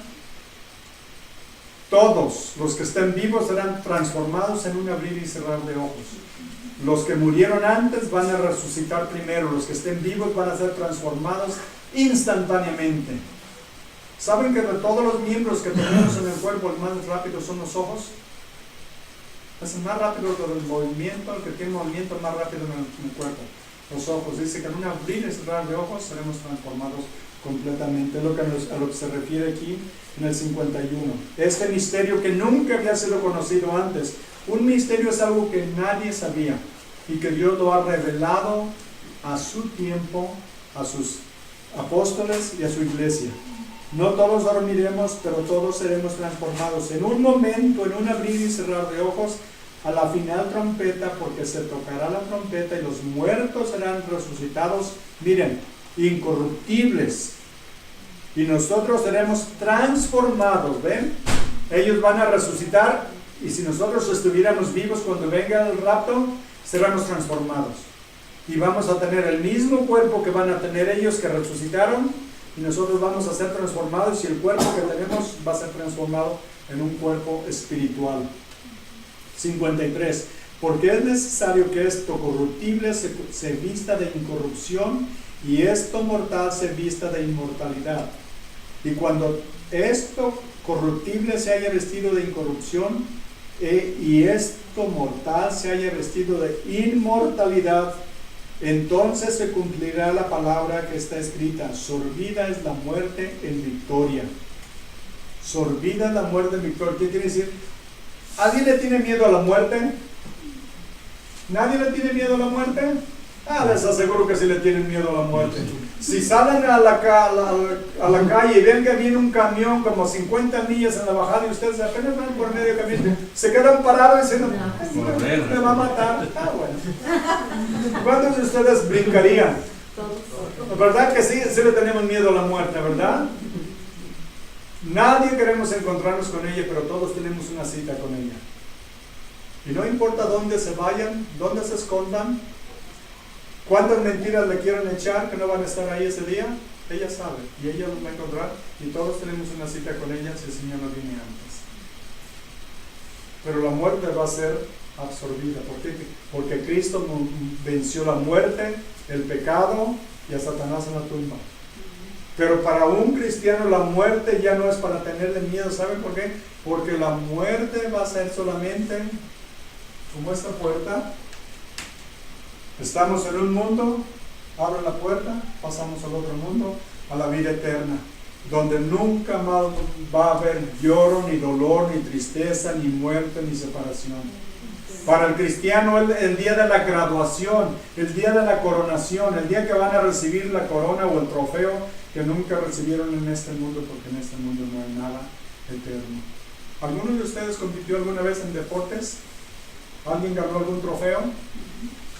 todos los que estén vivos serán transformados en un abrir y cerrar de ojos. Los que murieron antes van a resucitar primero, los que estén vivos van a ser transformados instantáneamente. ¿Saben que de todos los miembros que tenemos en el cuerpo, el más rápido son los ojos? Es el más rápido del movimiento, el que tiene movimiento más rápido en el cuerpo. Los ojos, dice que en un abrir y cerrar de ojos seremos transformados completamente. Es a lo que se refiere aquí en el 51. Este misterio que nunca había sido conocido antes. Un misterio es algo que nadie sabía y que Dios lo ha revelado a su tiempo, a sus apóstoles y a su iglesia. No todos dormiremos, pero todos seremos transformados en un momento, en un abrir y cerrar de ojos, a la final trompeta, porque se tocará la trompeta y los muertos serán resucitados, miren, incorruptibles, y nosotros seremos transformados, ¿ven? Ellos van a resucitar, y si nosotros estuviéramos vivos cuando venga el rapto, seremos transformados, y vamos a tener el mismo cuerpo que van a tener ellos que resucitaron, y nosotros vamos a ser transformados, y el cuerpo que tenemos va a ser transformado en un cuerpo espiritual. 53. Porque es necesario que esto corruptible se vista de incorrupción y esto mortal se vista de inmortalidad. Y cuando esto corruptible se haya vestido de incorrupción y esto mortal se haya vestido de inmortalidad, entonces se cumplirá la palabra que está escrita: sorbida es la muerte en victoria. Sorbida es la muerte en victoria. ¿Qué quiere decir? ¿Alguien le tiene miedo a la muerte? ¿Nadie le tiene miedo a la muerte? Les aseguro que sí le tienen miedo a la muerte. Si salen a la calle y ven que viene un camión como 50 millas en la bajada y ustedes apenas van por medio camino, se quedan parados diciendo, me va a matar. Ah, bueno. ¿Cuántos de ustedes brincarían? ¿Verdad que sí? Sí le tenemos miedo a la muerte, ¿verdad? Nadie queremos encontrarnos con ella, pero todos tenemos una cita con ella. Y no importa dónde se vayan, dónde se escondan, cuántas mentiras le quieran echar que no van a estar ahí ese día, ella sabe y ella los va a encontrar y todos tenemos una cita con ella si el Señor no viene antes. Pero la muerte va a ser absorbida. ¿Por qué? Porque Cristo venció la muerte, el pecado y a Satanás en la tumba. Pero para un cristiano la muerte ya no es para tenerle miedo. ¿Saben por qué? Porque la muerte va a ser solamente como esta puerta. Estamos en un mundo, abre la puerta, pasamos al otro mundo, a la vida eterna, donde nunca más va a haber lloro, ni dolor, ni tristeza, ni muerte, ni separación. Para el cristiano el día de la graduación, el día de la coronación, el día que van a recibir la corona o el trofeo que nunca recibieron en este mundo, porque en este mundo no hay nada eterno. ¿Alguno de ustedes compitió alguna vez en deportes? ¿Alguien ganó algún trofeo?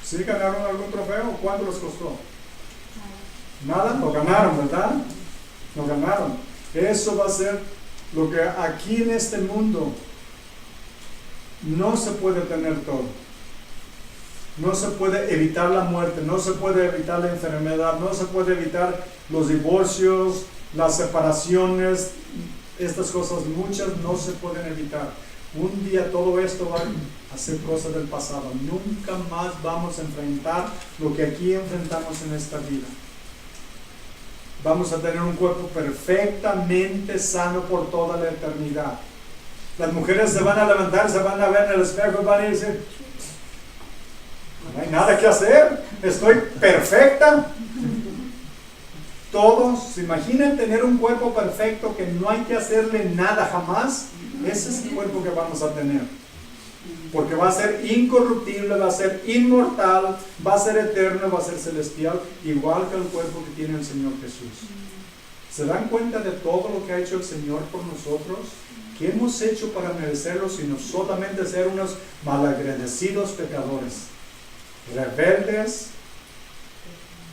¿Sí ganaron algún trofeo? ¿Cuánto les costó? Nada, lo ganaron, ¿verdad? Lo ganaron. Eso va a ser lo que aquí en este mundo no se puede tener todo. No se puede evitar la muerte, no se puede evitar la enfermedad, no se puede evitar los divorcios, las separaciones, estas cosas muchas no se pueden evitar. Un día todo esto va a ser cosa del pasado. Nunca más vamos a enfrentar lo que aquí enfrentamos en esta vida. Vamos a tener un cuerpo perfectamente sano por toda la eternidad. Las mujeres se van a levantar, se van a ver en el espejo y van a decir, no hay nada que hacer, estoy perfecta. Todos, ¿se imaginan tener un cuerpo perfecto que no hay que hacerle nada jamás? Ese es el cuerpo que vamos a tener. Porque va a ser incorruptible, va a ser inmortal, va a ser eterno, va a ser celestial, igual que el cuerpo que tiene el Señor Jesús. ¿Se dan cuenta de todo lo que ha hecho el Señor por nosotros? ¿Qué hemos hecho para merecerlo, sino solamente ser unos malagradecidos pecadores? Rebeldes,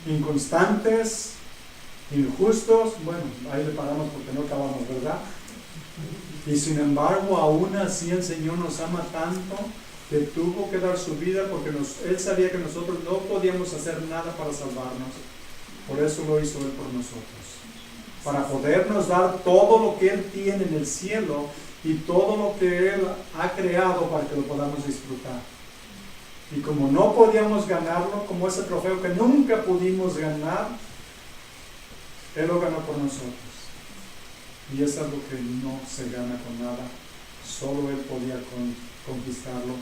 inconstantes, injustos. Bueno, ahí le paramos porque no acabamos, ¿verdad? Y sin embargo, aún así el Señor nos ama tanto que tuvo que dar su vida porque Él sabía que nosotros no podíamos hacer nada para salvarnos. Por eso lo hizo Él por nosotros. Para podernos dar todo lo que Él tiene en el cielo y todo lo que Él ha creado para que lo podamos disfrutar. Y como no podíamos ganarlo, como ese trofeo que nunca pudimos ganar, Él lo ganó por nosotros. Y es algo que no se gana con nada, solo Él podía conquistarlo.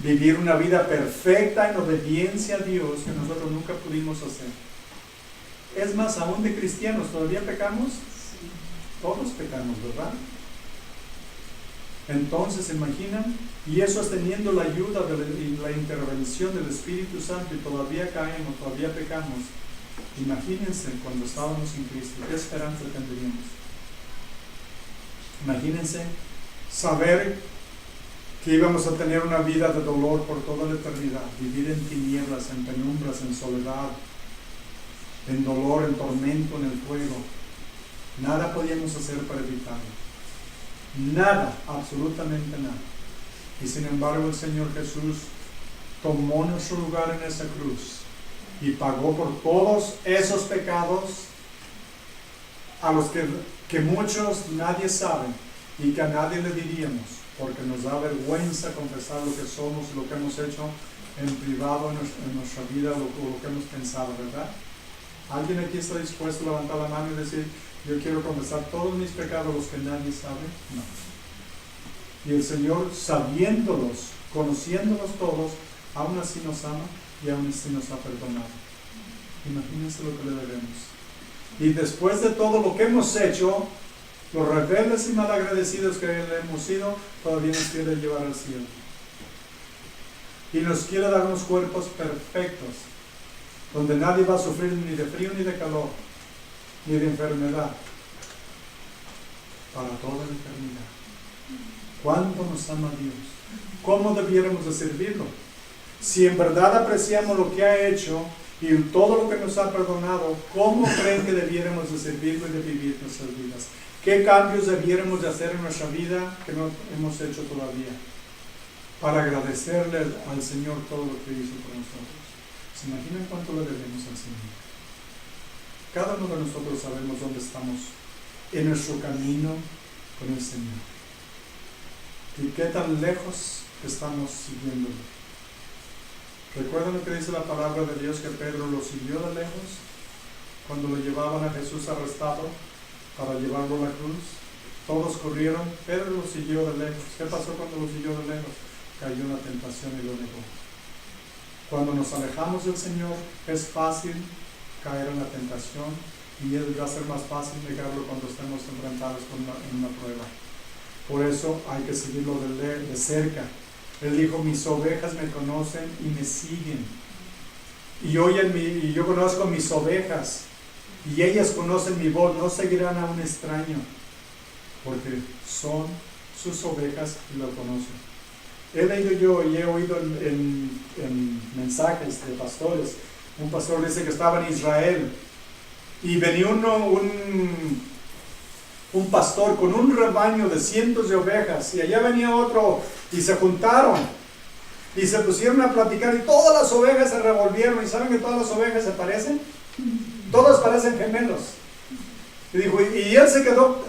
Vivir una vida perfecta en obediencia a Dios que nosotros nunca pudimos hacer. Es más, aún de cristianos, ¿todavía pecamos? Todos pecamos, ¿verdad? Entonces, imaginan, y eso es teniendo la ayuda y la intervención del Espíritu Santo y todavía caemos, todavía pecamos. Imagínense cuando estábamos en Cristo, ¿qué esperanza tendríamos? Imagínense saber que íbamos a tener una vida de dolor por toda la eternidad, vivir en tinieblas, en penumbras, en soledad, en dolor, en tormento, en el fuego. Nada podíamos hacer para evitarlo. Nada, absolutamente nada. Y sin embargo el Señor Jesús tomó nuestro lugar en esa cruz y pagó por todos esos pecados a los que muchos nadie sabe y que a nadie le diríamos, porque nos da vergüenza confesar lo que somos y lo que hemos hecho en privado en nuestra vida, lo que hemos pensado, ¿verdad? ¿Alguien aquí está dispuesto a levantar la mano y decir, yo quiero confesar todos mis pecados, los que nadie sabe? No. Y el Señor, sabiéndolos, conociéndolos todos, aún así nos ama y aún así nos ha perdonado. Imagínense lo que le debemos. Y después de todo lo que hemos hecho, los rebeldes y malagradecidos que hemos sido, todavía nos quiere llevar al cielo. Y nos quiere dar unos cuerpos perfectos. donde nadie va a sufrir ni de frío ni de calor, ni de enfermedad, para toda la eternidad. ¿Cuánto nos ama Dios? ¿Cómo debiéramos de servirlo? Si en verdad apreciamos lo que ha hecho y todo lo que nos ha perdonado, ¿cómo creen que debiéramos de servirlo y de vivir nuestras vidas? ¿Qué cambios debiéramos de hacer en nuestra vida que no hemos hecho todavía? Para agradecerle al Señor todo lo que hizo por nosotros. ¿Se imaginan cuánto le debemos al Señor? Cada uno de nosotros sabemos dónde estamos en nuestro camino con el Señor. ¿Y qué tan lejos estamos siguiéndolo? ¿Recuerdan lo que dice la palabra de Dios, que Pedro lo siguió de lejos cuando lo llevaban a Jesús arrestado para llevarlo a la cruz? Todos corrieron, Pedro lo siguió de lejos. ¿Qué pasó cuando lo siguió de lejos? Cayó en la tentación y lo negó. Cuando nos alejamos del Señor, es fácil caer en la tentación y va a ser más fácil negarlo cuando estemos enfrentados en una prueba. Por eso hay que seguirlo de cerca. Él dijo, mis ovejas me conocen y me siguen. Y yo conozco mis ovejas y ellas conocen mi voz, no seguirán a un extraño, porque son sus ovejas y lo conocen. He leído yo y he oído en mensajes de pastores, un pastor dice que estaba en Israel y venía un pastor con un rebaño de cientos de ovejas, y allá venía otro, y se juntaron y se pusieron a platicar, y todas las ovejas se revolvieron. ¿Y saben que todas las ovejas se parecen? Todas parecen gemelos. Y dijo, y él se quedó,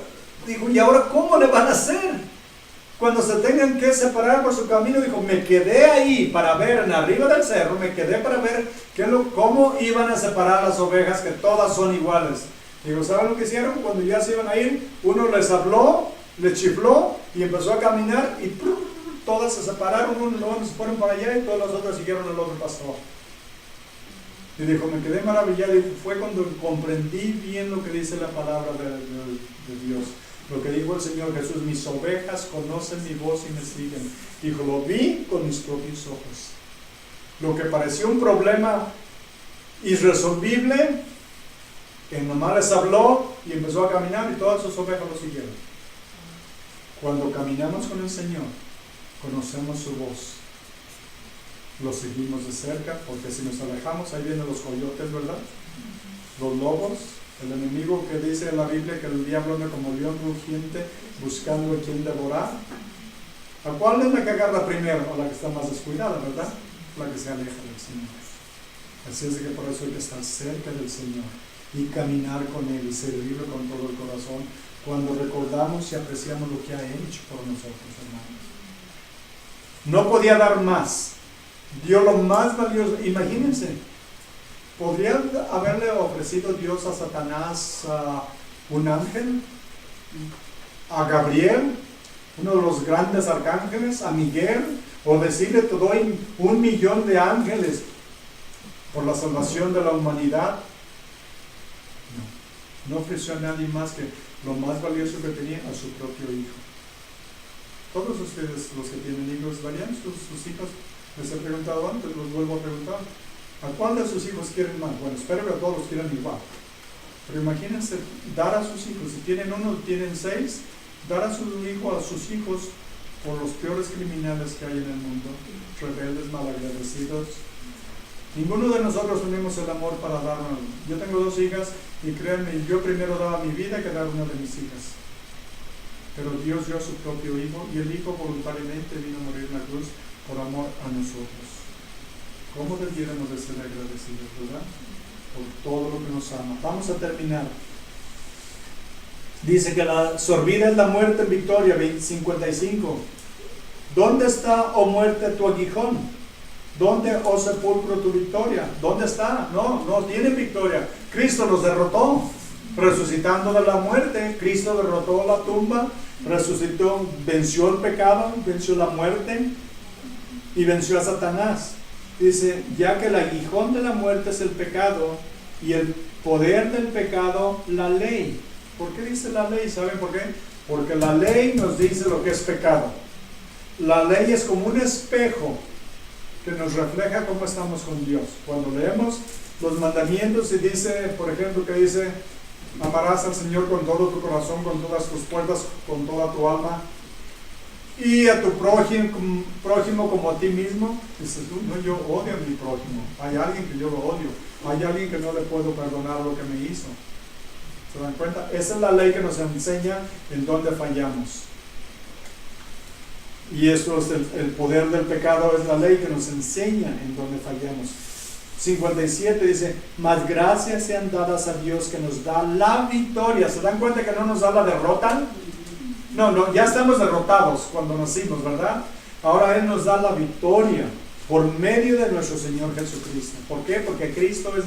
dijo, ¿y ahora cómo le van a hacer cuando se tengan que separar por su camino? Dijo, me quedé ahí para ver, en arriba del cerro, me quedé para ver cómo iban a separar las ovejas, que todas son iguales. Digo, ¿saben lo que hicieron? Cuando ya se iban a ir, uno les habló, les chifló y empezó a caminar, y todas se separaron, unos se fueron para allá y todas las otras siguieron al otro pastor. Y dijo, me quedé maravillado, y fue cuando comprendí bien lo que dice la palabra de Dios. Lo que dijo el Señor Jesús, mis ovejas conocen mi voz y me siguen. Dijo, lo vi con mis propios ojos. Lo que pareció un problema irresolvible, que nomás les habló y empezó a caminar, y todas sus ovejas lo siguieron. Cuando caminamos con el Señor, conocemos su voz, lo seguimos de cerca, porque si nos alejamos, ahí vienen los coyotes, ¿verdad? Los lobos, el enemigo que dice en la Biblia que el diablo anda como león rugiente buscando a quien devorar. ¿A cuál es la que agarra primero? O la que está más descuidada, ¿verdad? La que se aleja del Señor. Así es de que por eso hay que estar cerca del Señor y caminar con Él y servirlo con todo el corazón, cuando recordamos y apreciamos lo que ha hecho por nosotros, hermanos. No podía dar más, dio lo más valioso. Imagínense, ¿podría haberle ofrecido Dios a Satanás un ángel? ¿A Gabriel, uno de los grandes arcángeles? ¿A Miguel? ¿O decirle, te doy 1,000,000 de ángeles por la salvación de la humanidad? No ofreció a nadie más que lo más valioso que tenía, a su propio hijo. Todos ustedes, los que tienen hijos, ¿darían sus hijos? Les he preguntado antes, los vuelvo a preguntar. ¿A cuál de sus hijos quieren más? Bueno, espero que a todos los quieran igual. Pero imagínense dar a sus hijos, si tienen uno, tienen 6, dar a su hijo, a sus hijos, por los peores criminales que hay en el mundo, rebeldes, malagradecidos. Ninguno de nosotros unimos el amor para darnos. Yo tengo 2 hijas y créanme, yo primero daba mi vida que dar una de mis hijas. Pero Dios dio a su propio hijo, y el hijo voluntariamente vino a morir en la cruz por amor a nosotros. ¿Cómo debiéramos de ser agradecidos, verdad? Por todo lo que nos ama. Vamos a terminar. Dice que la sorbida es la muerte en victoria, 55. ¿Dónde está, oh muerte, tu aguijón? ¿Dónde, oh sepulcro, tu victoria? ¿Dónde está? No tiene victoria. Cristo nos derrotó, resucitando de la muerte. Cristo derrotó la tumba, resucitó, venció el pecado, venció la muerte y venció a Satanás. Dice, ya que el aguijón de la muerte es el pecado, y el poder del pecado, la ley. ¿Por qué dice la ley? ¿Saben por qué? Porque la ley nos dice lo que es pecado. La ley es como un espejo que nos refleja cómo estamos con Dios. Cuando leemos los mandamientos y dice, por ejemplo, que dice, amarás al Señor con todo tu corazón, con todas tus fuerzas, con toda tu alma, y a tu prójimo como a ti mismo. Dices tú, no, yo odio a mi prójimo, hay alguien que yo lo odio, hay alguien que no le puedo perdonar lo que me hizo. ¿Se dan cuenta? Esa es la ley que nos enseña en dónde fallamos. Y eso es el poder del pecado, es la ley que nos enseña en dónde fallamos. 57 dice, mas gracias sean dadas a Dios que nos da la victoria. ¿Se dan cuenta que no nos da la derrota? No, ya estamos derrotados cuando nacimos, ¿verdad? Ahora Él nos da la victoria por medio de nuestro Señor Jesucristo. ¿Por qué? Porque Cristo es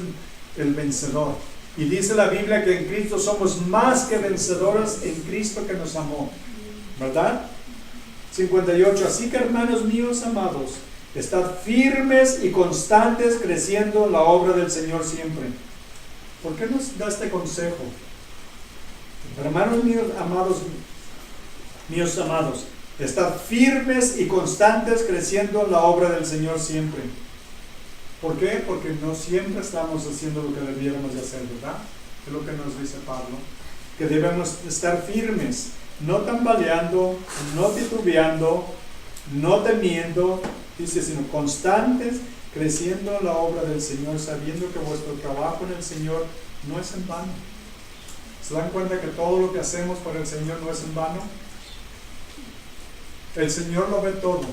el vencedor. Y dice la Biblia que en Cristo somos más que vencedores en Cristo que nos amó, ¿verdad? 58, así que hermanos míos amados, estad firmes y constantes creciendo en la obra del Señor siempre. ¿Por qué nos da este consejo? Hermanos míos amados, estad firmes y constantes creciendo en la obra del Señor siempre. ¿Por qué? Porque no siempre estamos haciendo lo que debiéramos de hacer, ¿verdad? Es lo que nos dice Pablo, que debemos estar firmes, no tambaleando, no titubeando, no temiendo, dice, sino constantes, creciendo en la obra del Señor, sabiendo que vuestro trabajo en el Señor no es en vano. ¿Se dan cuenta que todo lo que hacemos por el Señor no es en vano? El Señor lo ve todo.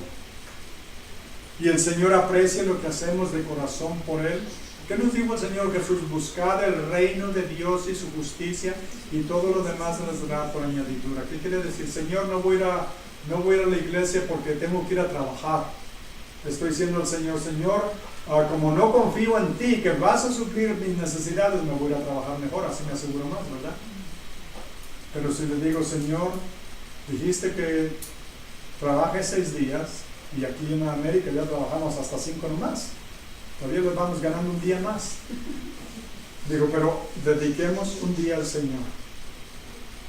Y el Señor aprecia lo que hacemos de corazón por Él. ¿Qué nos dijo el Señor Jesús? Buscad el reino de Dios y su justicia, y todo lo demás se les dará por añadidura. ¿Qué quiere decir? Señor, no voy a ir a la iglesia porque tengo que ir a trabajar. Estoy diciendo al Señor, Señor, como no confío en ti, que vas a suplir mis necesidades, me voy a trabajar mejor, así me aseguro más, ¿verdad? Pero si le digo, Señor, dijiste que trabaje 6 días, y aquí en América ya trabajamos hasta 5 nomás, todavía les vamos ganando un día más. Digo, pero dediquemos un día al Señor.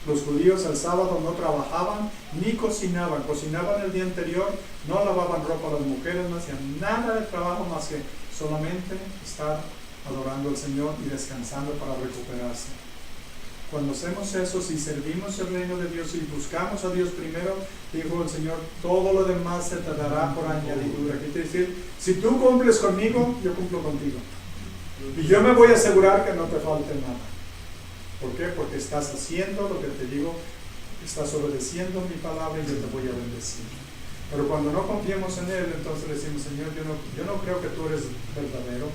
Los judíos el sábado no trabajaban ni cocinaban el día anterior, no lavaban ropa a las mujeres, no hacían nada de trabajo más que solamente estar adorando al Señor y descansando para recuperarse. Cuando hacemos eso, si servimos el reino de Dios y buscamos a Dios primero, dijo el Señor, todo lo demás se te dará por añadidura. ¿Qué quiere decir? Si tú cumples conmigo, yo cumplo contigo. Y yo me voy a asegurar que no te falte nada. ¿Por qué? Porque estás haciendo lo que te digo, estás obedeciendo mi palabra y yo te voy a bendecir. Pero cuando no confiemos en Él, entonces decimos, Señor, yo no creo que tú eres verdadero.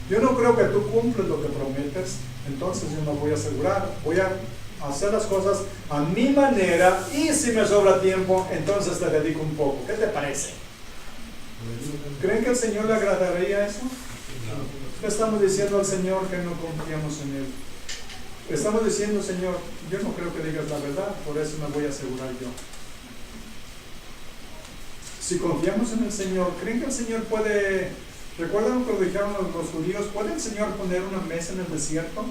Yo no creo que tú cumples lo que prometes. Entonces yo me voy a asegurar, voy a hacer las cosas a mi manera, y si me sobra tiempo, entonces te dedico un poco. ¿Qué te parece? ¿Creen que al Señor le agradaría eso? Le estamos diciendo al Señor que no confiamos en Él. Estamos diciendo, Señor, yo no creo que digas la verdad, por eso me voy a asegurar yo. Si confiamos en el Señor, ¿creen que el Señor puede... ¿Recuerdan lo que dijeron los judíos? ¿Puede el Señor poner una mesa en el desierto?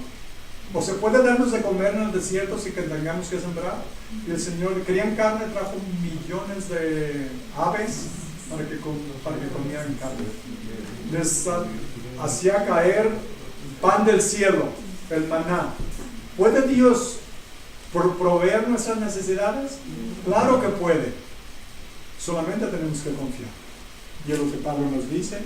¿O se puede darnos de comer en el desierto si que tengamos que sembrar? Y el Señor, querían carne, trajo millones de aves para que comieran carne. Les hacía caer pan del cielo, el maná. ¿Puede Dios proveer nuestras necesidades? Claro que puede. Solamente tenemos que confiar. Y es lo que Pablo nos dice.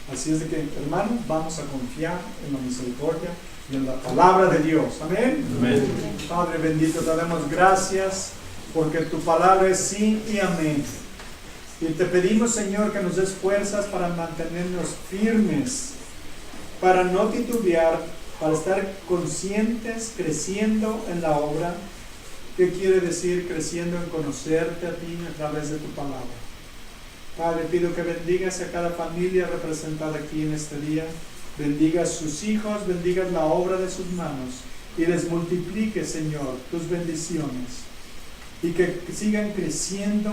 Así es de que, hermanos, vamos a confiar en la misericordia y en la palabra de Dios. Amén. Amén. Padre bendito, te damos gracias porque tu palabra es sí y amén. Y te pedimos, Señor, que nos des fuerzas para mantenernos firmes, para no titubear, para estar conscientes, creciendo en la obra. ¿Qué quiere decir creciendo en conocerte a ti a través de tu palabra? Padre, pido que bendigas a cada familia representada aquí en este día, bendigas sus hijos, bendigas la obra de sus manos y les multiplique, Señor, tus bendiciones y que sigan creciendo